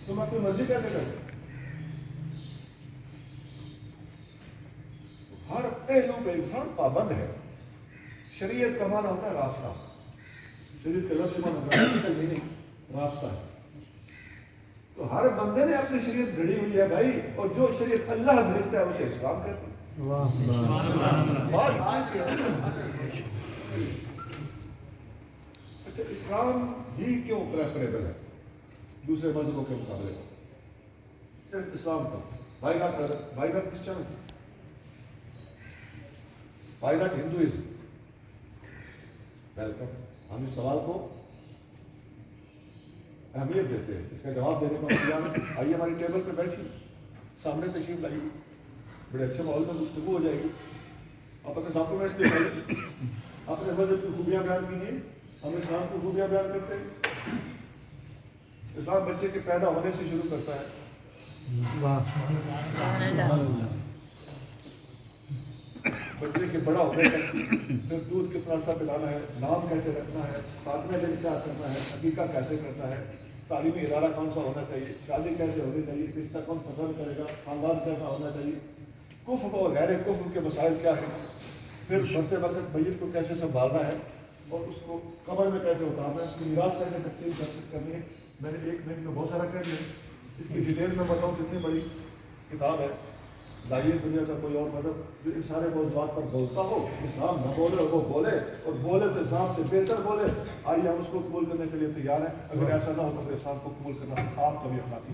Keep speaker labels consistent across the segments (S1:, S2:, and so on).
S1: تم اپنی مرضی کیسے کر سکتے؟ ہر پہلو پہ انسان پابند ہے. شریعت کا معنی ہوتا ہے راستہ. شریعت کا لفظ معنی نہیں راستہ ہے. تو ہر بندے نے اپنی شریعت گھڑی ہوئی ہے بھائی, اور جو شریعت اللہ بھیجتا ہے اسے اسلام کہتے ہیں. اچھا, اسلام ہی کیوں پریفریبل ہے دوسرے مذہبوں کے مقابلے میں؟ صرف اسلام کا why not Christian, why not Hinduism? Welcome. ہم اس سوال کو اہمیت دیتے ہیں, اس کا جواب دینے کا انتظار. آئیے ہماری ٹیبل پہ بیٹھیے, سامنے تشریف لائیے, بڑے اچھے ماحول میں گفتگو ہو جائے گی. آپ اپنے ڈاکومنٹس دکھائیے, اپنے مذہب کی خوبیاں بیان کیجیے. ہم اسلام کی خوبیاں بیان کرتے ہیں. اسلام بچے کے پیدا ہونے سے شروع کرتا ہے. بچے کے بڑا ہونے تک پھر دودھ کتنا سا پلانا ہے, نام کیسے رکھنا ہے, ساتویں دن کیا کرنا ہے, عقیقہ کیسے کرنا ہے, تعلیمی ادارہ کون سا ہونا چاہیے, شادی کیسے ہونی چاہیے, رشتہ کون پسند کرے گا, خاندان کیسا ہونا چاہیے, کفر اور غیر کفر کے مسائل کیا ہیں, پھر مرتے وقت میت کو کیسے سنبھالنا ہے اور اس کو قبر میں کیسے اتارنا ہے, اس کی میراث کیسے تقسیم کرنی ہے. میں نے 1 منٹ میں بہت سارا کہہ دیا, اس کی ڈیٹیل میں بتاؤں کتنی بڑی کتاب ہے. لائیے دنیا کا کوئی اور مذہب جو ان سارے موضوعات پر بولتا ہو, اسلام نہ بولے اور وہ بولے, اور بولے تو اسلام سے بہتر بولے. آئیے ہم اس کو قبول کرنے کے لیے تیار ہیں. اگر ایسا نہ ہو تو اسلام کو قبول کرنا آپ کا بھی اخلاقی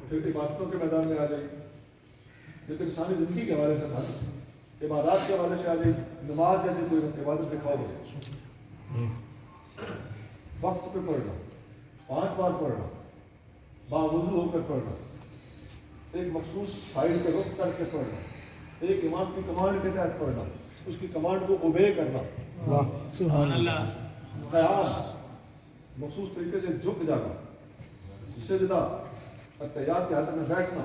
S1: پھر عبادتوں کے میدان میں آ جائیے. لیکن انسانی زندگی کے حوالے سے تھا, عبادات کے حوالے سے آ جائیے. نماز جیسے کوئی عبادت دکھاؤ گے, وقت پہ پڑھنا, 5 بار پڑھنا, باوضو ہو کر پڑھنا, ایک مخصوص سائڈ پہ رخ کر کے پڑھنا, ایک امام کی کمانڈ کے تحت پڑھنا, اس کی کمانڈ کو اوبے کرنا, قیام مخصوص طریقے سے جھک جانا, سجدہ, تحیات کی حالت میں بیٹھنا,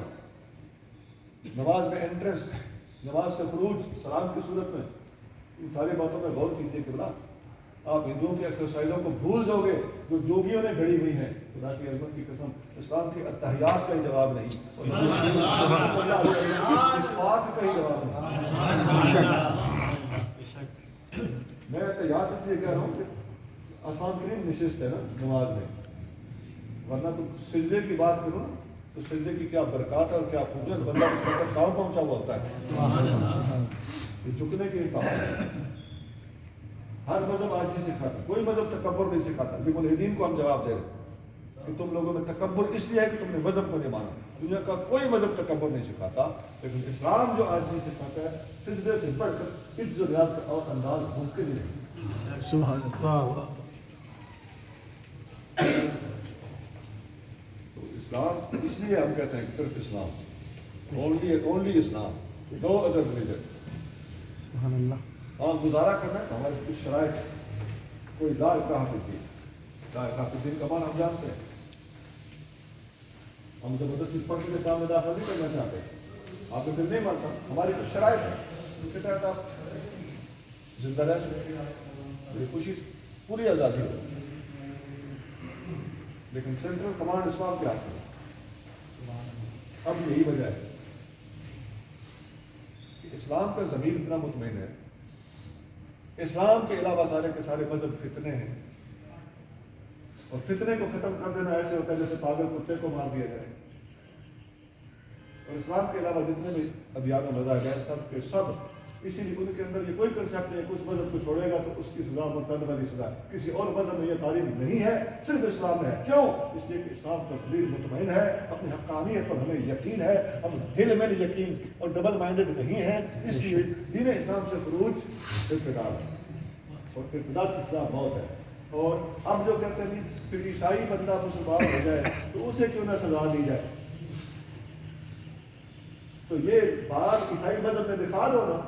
S1: نماز میں انٹرنس, نماز سے خروج سلام کی صورت میں. ان ساری باتوں میں غور کیجیے کہ بلا آپ ہندوؤں کی ایکسرسائزوں کو بھول جاؤ گے جو جوگیوں نے گھڑی ہوئی ہیں. خدا کی عظمت کی قسم, اسلام کی اتحیات کا ہی جواب نہیں, اسفات کا ہی جواب نہیں. میں اتحیات اس لیے کہہ رہا ہوں کہ آسان ترین نشست ہے نا نماز میں, ورنہ تو سجدے کی بات کروں تو سجدے کی کیا برکات ہے اور کیا خوبیت, بندہ اس وقت کہاں پہنچا ہوا ہوتا ہے. یہ جھکنے کے امتحان ہے. ہر مذہب عاجزی سکھاتا, کوئی مذہب تکبر نہیں سکھاتا. لیکن ملحدین کو ہم جواب دے رہے کہ تم لوگوں میں تکبر اس لیے ہے کہ تم نے مذہب کو نہیں مانا. دنیا کا کوئی مذہب تکبر نہیں سکھاتا, لیکن اسلام جو عاجزی سکھاتا ہے سجدے سے بڑھ کر عز و ریاض کا اور انداز ممکن نہیں.
S2: سبحان اللہ.
S1: تو اسلام اس لیے ہم کہتے ہیں کہ صرف اسلام, اونلی اسلام, نو ادر ریلیجن.
S2: سبحان اللہ.
S1: ہاں گزارا کرنا ہے تو ہمارے کچھ شرائط, کوئی لا اکراہ فی الدین, لا اکراہ فی الدین کا معنی ہم جانتے ہیں. ہم زبردستی پڑھ کے کام میں داخل نہیں کرنا چاہتے, آپ کو دل نہیں مانتا, ہماری کچھ شرائط ہے ان کے تحت آپ زندہ رہ سکتے ہیں, بڑی خوشی پوری آزادی ہو. لیکن سینٹرل کمانڈ اسلام کے ہاتھ میں. اب یہی وجہ ہے کہ اسلام کا ضمیر اتنا مطمئن ہے. اسلام کے علاوہ سارے کے سارے مذہب فتنے ہیں, اور فتنے کو ختم کر دینا ایسے ہوتا ہے جیسے پاگل کتے کو مار دیا جائے. اور اسلام کے علاوہ جتنے بھی ادیان و مذاہب ہیں سب کے سب اسی لیے ان کے اندر یہ کوئی کنسیپٹ نہیں ہے کہ اس مذہب کو چھوڑے گا تو اس کی سزا مرتد والی سزا. کسی اور مذہب میں یہ تعلیم نہیں ہے, صرف اسلام میں ہے. کیوں؟ اس لیے کہ اسلام کا ضمیر مطمئن ہے, اپنی حقانیت پر ہمیں یقین ہے, ہم دل میں یقین اور ڈبل مائنڈڈ نہیں ہیں. اس لیے دین اسلام سے خروج ارتداد ہے, اور ارتداد کی سزا موت ہے. اور اب جو کہتے ہیں پھر عیسائی بندہ مسلمان ہو جائے تو اسے کیوں نہ سزا دی جائے. تو یہ بات عیسائی مذہب میں دکھا دو نا,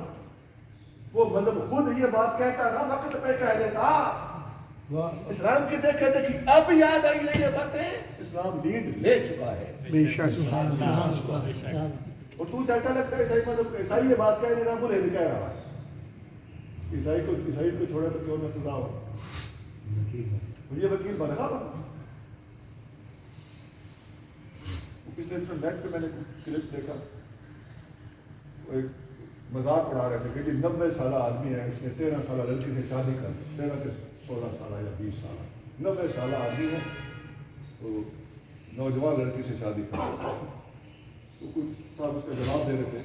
S1: وہ مذہب خود یہ بات کہتا نا, وقت پہ کہہ دیتا. اسلام کی دیکھے دیکھی اب یاد آئی ہے یہ باتیں, اسلام لیڈ لے چکا ہے.
S2: بے شک.
S1: اور تو چاچا لگتا ہے عیسائی مذہب کا، عیسائی یہ بات کہہ نہیں رہا، بولے کہہ رہا ہے عیسائی کو چھوڑے تو کیوں نہ سزا ہو، یہ وکیل بن رہا۔ پچھلے دن نیٹ پہ میں نے کلپ دیکھا، وہ ایک مذاق اڑا رہے تھے کہ 90 سالہ آدمی ہے، اس نے 13 سالہ لڑکی سے شادی کر، 13 کے 16 سالہ یا 20 سالہ، 90 سالہ آدمی ہے تو نوجوان لڑکی سے شادی کر۔ تو کچھ صاحب اس کا جواب دے رہے تھے،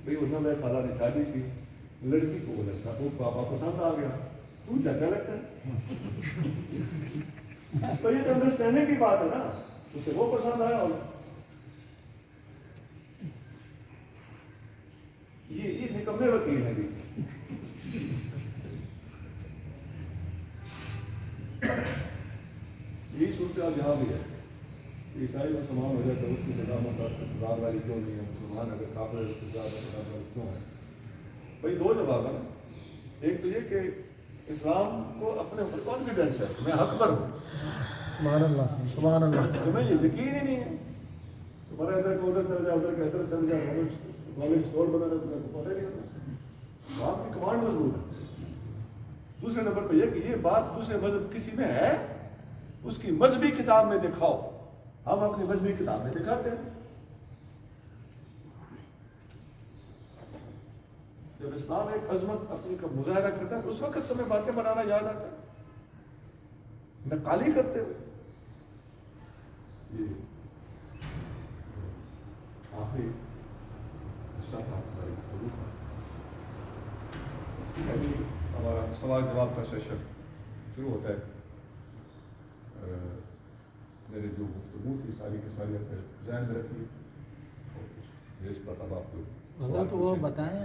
S1: بھئی وہ 90 سالہ نے شادی کی، لڑکی کو وہ لگتا وہ پاپا پسند آ گیا، تو چاچا لگتا ہے۔ تو یہ تو انڈرسٹینڈنگ کی بات ہے نا، اسے وہ پسند آیا، اور یہ نکمے وکیل ہیں۔ یہی صورتحال جہاں بھی ہے، عیسائی مسلمان ہو جائے تو اس کی سزا مقدار والی کیوں نہیں ہے، مسلمان اگر کافر ہے تو سزا والی کیوں ہے؟ بھائی دو جواب ہیں، ایک تو یہ کہ اسلام کو اپنے اوپر کانفیڈنس ہے، میں حق پر ہوں،
S2: سبحان اللہ سبحان اللہ،
S1: تمہیں یہ یقین ہی نہیں ہے، تمہارا ادھر کا ادھر چل جائے، ادھر کا ادھر چل جائے، نالج اسٹور بنا رہے تمہیں پتہ ہی نہیں ہوتا، آپ کی کمانڈ مضبوط ہے۔ دوسرے نمبر پہ یہ کہ یہ بات دوسرے مذہب کسی میں ہے، اس کی مذہبی کتاب میں دکھاؤ، ہم اپنی مذہبی کتاب میں دکھاتے ہیں۔ جب اسلام ایک عظمت اپنی کا مظاہرہ کرتا ہے تو اس وقت تمہیں باتیں بنانا یاد آتا ہے، نقالی کرتے ہو۔ یہ آخری حصہ تھا ہماری گفتگو کا، ابھی ہمارا سوال جواب کا سیشن شروع ہوتا ہے۔ میرے جو گفتگو تھی ساری کی ساری اپنے ذہن میں رکھی، اور اس پر اب آپ کو
S3: حضرت وہ بتائیں،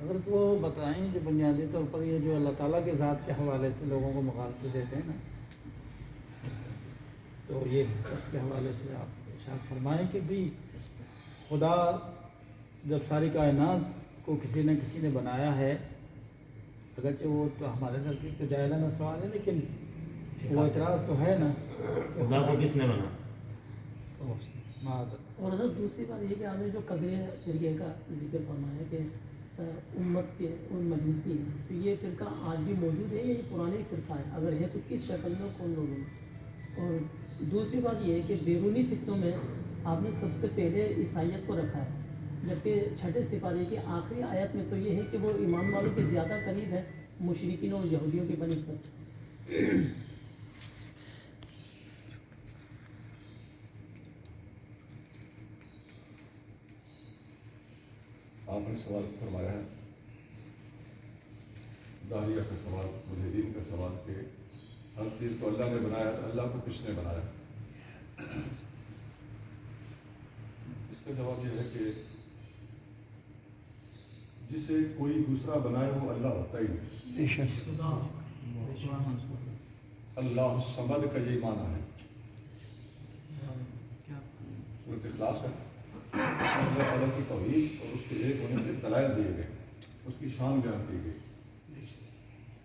S3: حضرت وہ بتائیں جو بنیادی طور پر یہ جو اللہ تعالیٰ کے ذات کے حوالے سے لوگوں کو مخالفت دیتے ہیں نا، تو یہ اس کے حوالے سے آپ ارشاد فرمائیں کہ بھی خدا جب ساری کائنات کو کسی نے بنایا ہے، اگرچہ وہ تو ہمارے نزدیک تو جاہلانہ سوال ہے، لیکن وہ اعتراض تو ہے نا،
S4: خدا کو کس نے بنا؟
S5: اور حضرت دوسری بات یہ کہ آپ نے جو قدرے فرقے کا ذکر فرمایا کہ امت کے ان مجوسی ہیں، تو یہ فرقہ آج بھی موجود ہے یا یہ پرانی فرقہ ہے؟ اگر ہے تو کس شکل میں، کون لوگوں میں؟ اور دوسری بات یہ ہے کہ بیرونی فتنوں میں آپ نے سب سے پہلے عیسائیت کو رکھا ہے، جبکہ چھٹے سپارے کی آخری آیت میں تو یہ ہے کہ وہ ایمان والوں کے زیادہ قریب ہے مشرکین اور یہودیوں کی بنسبت۔
S1: آپ نے سوال فرمایا ہے، داہیہ کا سوال، مجاہدین کا سوال کہ ہر چیز کو اللہ نے بنایا تو اللہ کو کس نے بنایا؟ اس کا جواب یہ ہے کہ جسے کوئی دوسرا بنائے وہ اللہ ہوتا ہی نہیں۔ اللہ صمد کا یہ معنی ہے، سورۃ اخلاص ہے، اللہ تعالیٰ کی توحید اور اس کے ایک ہونے کے دلائل دیے گئے، اس کی شان بیان کی گئی۔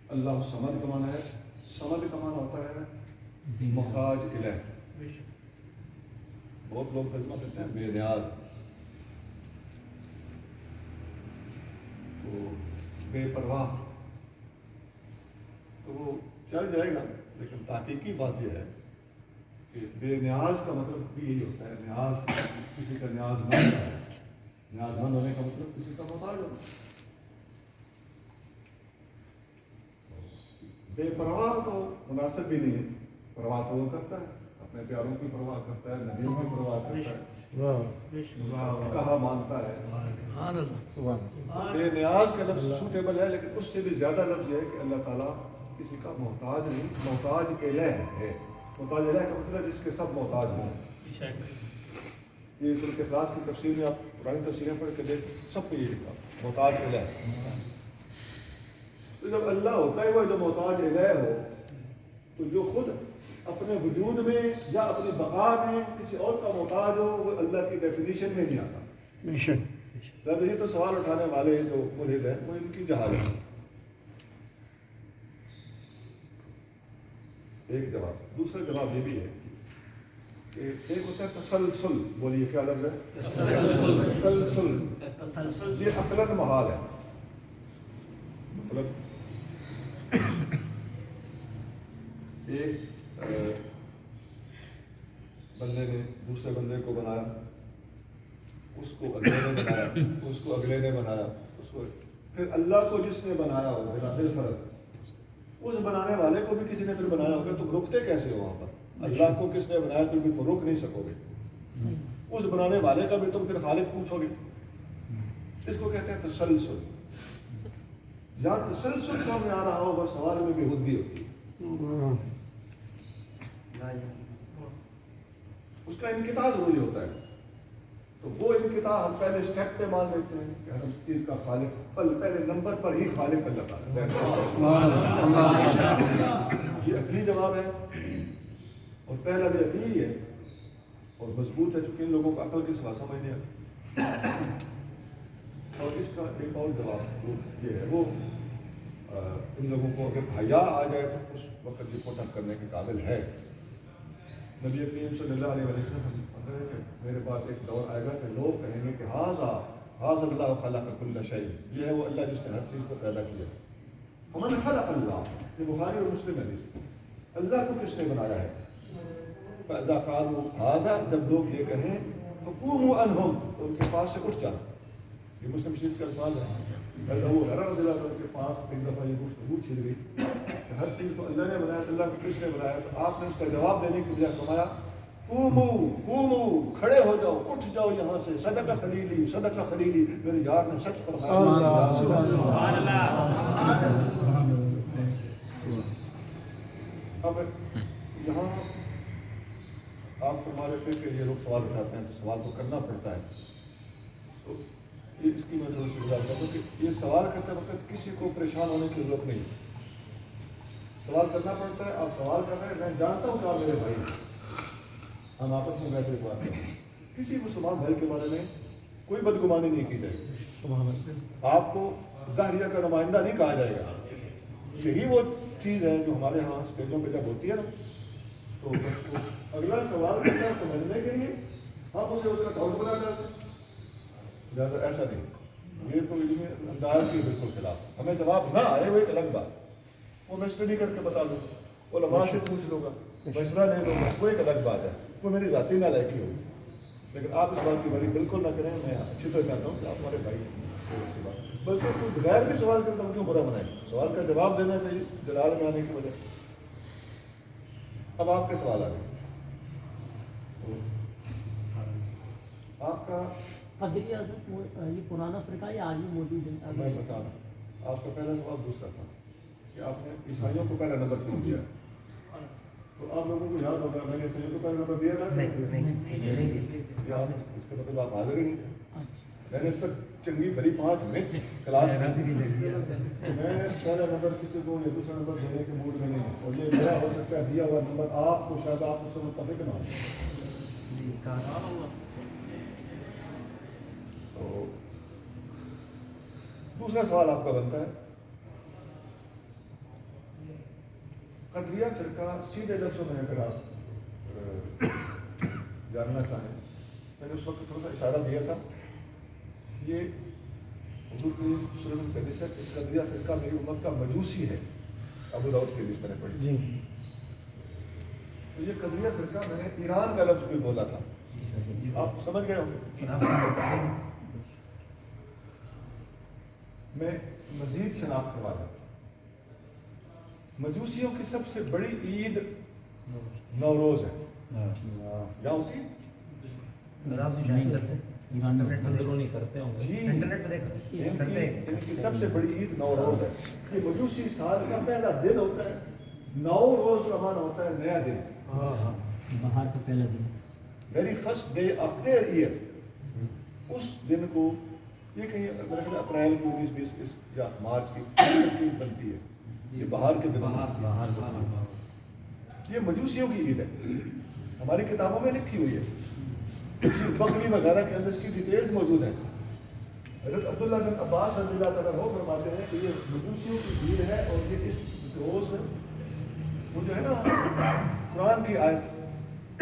S1: اللہ صمد کا معنی ہے، صمد کا معنی ہوتا ہے محتاج الہ، بہت لوگ ترجمہ کرتے ہیں بے نیاز، تو بے پرواہ، تو وہ چل جائے گا، لیکن تحقیقی بات یہ ہے کہ بے نیاز کا مطلب بھی یہی ہوتا ہے، نیاز کسی کا نیاز مند ہے، نیاز مند ہونے کا مطلب کسی کا محتاج ہونا۔ بے پرواہ تو مناسب بھی نہیں ہے، پرواہ تو وہ کرتا ہے، اپنے پیاروں کی پرواہ کرتا ہے، ندیوں کی پرواہ کرتا ہے، کہا مانتا ہے۔ بے نیاز کا لفظ سوٹیبل ہے، لیکن اس سے بھی زیادہ لفظ یہ ہے کہ اللہ تعالیٰ کسی کا محتاج نہیں، محتاج الہ ہے۔ محتاج الہ کا مطلب جس کے سب محتاج ہوں۔ یہ سورۃ اخلاص کی تفسیر میں آپ پرانی تفسیریں پڑھ کے دیکھ، سب کو یہ لکھا محتاج الہ۔ تو جب اللہ ہوتا ہے وہ جو محتاج الہ ہو، تو جو خود اپنے وجود میں یا اپنی بقا میں کسی اور کا محتاج ہو، وہ اللہ کی ڈیفینیشن میں نہیں آتا۔ لہٰذا یہ تو سوال اٹھانے والے جو ملحد ہیں وہ ان کی جہالت ہے۔ ایک جواب، دوسرا جواب یہ بھی ہے کہ کہ ایک ہوتا ہے تسلسل، بولیے کیا لفظ ہے؟ تسلسل، یہ عقلاً محال ہے. مطلب ایک بندے نے دوسرے بندے کو بنایا، اس کو اگلے نے بنایا، اس کو اگلے نے بنایا، اس کو پھر اللہ کو جس نے بنایا ہو بالفرض، اس بنانے والے کو بھی کسی نے پھر بنایا ہوگا. تم رکتے کیسے ہو وہاں پر؟ اللہ کو کس نے بنایا تم بھی رک نہیں سکو گے. اس بنانے والے کا بھی تم پھر خالق پوچھو گے. اس کو کہتے ہیں تسلسل. جہاں تسلسل سامنے آ رہا ہو بس سوال میں بھی خود بھی ہوتی ہے. اس کا انقطاع ضروری ہوتا ہے. تو وہ انقطاع ہم پہلے اسٹیپ پہ مان لیتے ہیں کہ ہر چیز کا خالق پہلے نمبر پر ہی خالق اللہ تعالیٰ. یہ عقلی جواب ہے اور پہلا بھی عقلی ہے اور مضبوط ہے، چونکہ ان لوگوں کو عقل کے سوا سمجھ نہیں آتی. اور اس کا ایک اور جواب یہ ہے، وہ ان لوگوں کو اگر حیا آ جائے تو اس وقت یہ پٹ اپ کرنے کے قابل ہے. نبی کریم صلی اللہ علیہ وسلم میرے پاس ایک دور آئے گا کہ لوگ کہیں گے کہ حاذا اللہ خلق کل شیء، یہ ہے وہ اللہ جس نے ہر چیز کو پیدا کیا. ومن خلق اللہ، یہ بخاری اور مسلم حدیث. اللہ کو کس نے بنایا ہے؟ فاذا قالوا حاذا، جب لوگ یہ کہیں فقوموا عنہم، تو ان کے پاس سے اٹھ جانا. یہ مسلم شریف کے الفاظ ہیں. ابو ہریرہ رضی اللہ عنہ کے پاس ایک دفعہ یہ گفتگو چھڑ گئی کہ ہر چیز کو اللہ نے بنایا، تو اللہ کو کس نے بنایا؟ تو آپ نے اس کا جواب دینے کے لیے فرمایا قوموا، کھڑے ہو جاؤ، اٹھ جاؤ یہاں سے. صدق خلیلی، میرے یار نے سچ فرمایا. اب یہاں آپ فرما رہے تھے کہ یہ لوگ سوال اٹھاتے ہیں تو سوال تو کرنا پڑتا ہے. تو اس کی میں تھوڑی سی گزارش کرتا ہوں کہ یہ سوال کرتے وقت کسی کو پریشان ہونے کی ضرورت نہیں. سوال کرنا پڑتا ہے. آپ سوال کر رہے ہیں، میں جانتا ہوں کہ آپ میرے بھائی ہیں، ہم آپس میں بیٹھے بات کریں. کسی مسلمان بھائی کے بارے میں کوئی بدگمانی نہیں کی جائے گی. آپ کو داہریہ کا نمائندہ نہیں کہا جائے گا. یہی وہ چیز ہے جو ہمارے ہاں اسٹیجوں پہ جب ہوتی ہے نا، تو اگلا سوال کرنا سمجھنے کے لیے ہم اسے اس کا ڈاؤٹ بنا کرتے ہیں. زیادہ ایسا نہیں، یہ تو علمی انداز کے بالکل خلاف. ہمیں جواب نہ آئے وہ ایک الگ بات، وہ میں اسٹڈی کر کے بتا دوں، علماء سے پوچھ لوں گا، مشورہ لے لوں گا، وہ ایک الگ بات ہے، وہ میری ذاتی نالائکی ہوگی. لیکن آپ اس بات کی بری بالکل نہ کریں. میں اچھی طرح جانتا ہوں کہ آپ ہمارے بھائی ہیں، بلکہ کوئی بغیر بھی سوال کرتا ہوں کیوں برا بنائے. سوال کا جواب دینا چاہیے جلال میں آنے کی وجہ. اب آپ کے سوال آ گئے. آپ کا
S5: قدریہ یہ پرانا فرقہ یہ آج بھی موجود ہے.
S1: میں بتا رہا ہوں. آپ کا پہلا سوال دوسرا تھا کہ آپ نے عیسائیوں کو پہلا نمبر کیوں دیا. تو آپ لوگوں کو یاد ہوگا میں نے عیسائیوں کو پہلا نمبر دیا تھا. نہیں اس کا مطلب آپ حاضر ہی نہیں تھے. میں نے اس پر چنگی بھلی 5 منٹ کلاس میں پہلا نمبر کسی کو یا دوسرا نمبر دینے کے موڈ میں نہیں ہوں. اور یہ میرا ہو سکتا ہے دیا ہوا نمبر آپ کو شاید آپ اس سے متفق نہ ہو. تو دوسرا سوال آپ کا بنتا ہے، قدریہ فرقہ سیدھے لفظوں میں اگر آپ جاننا چاہیں، میں نے اس وقت تھوڑا سا اشارہ دیا تھا. یہ حضور کی صورت الحدیث ہے کہ قدریہ فرقہ میری امت کا مجوسی ہے. ابو داؤد کی حدیث میں نے پڑھی. تو یہ قدریہ فرقہ میں نے ایران کا لفظ بھی بولا تھا، آپ سمجھ گئے ہوں گے. میں مزید شناخت کے والا. مجوسیوں کی سب سے بڑی عید نوروز ہے. کیا ہوتی ہے؟ ان کی سب سے بڑی عید نوروز ہے. یہ مجوسی سال کا پہلا دن ہوتا ہے. نوروز کا معنی ہوتا ہے نیا دن،
S3: باہر کا پہلا دن،
S1: very first day of their year. اس دن کو یہ کہیں اپریل کی 19-20 یا مارچ کی بنتی ہے. یہ باہر کے دن، یہ مجوسیوں کی عید ہے. ہماری کتابوں میں لکھی ہوئی ہے، بکری وغیرہ کے اندر اس کی ڈیٹیلز موجود ہیں. حضرت عبداللہ بن عباس رضی اللہ تعالیٰ عنہ فرماتے ہیں کہ یہ مجوسیوں کی عید ہے. اور یہ اس روز وہ جو ہے نا قرآن کی آیت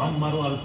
S4: عمر الف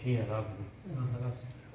S4: شیعہ رافضی۔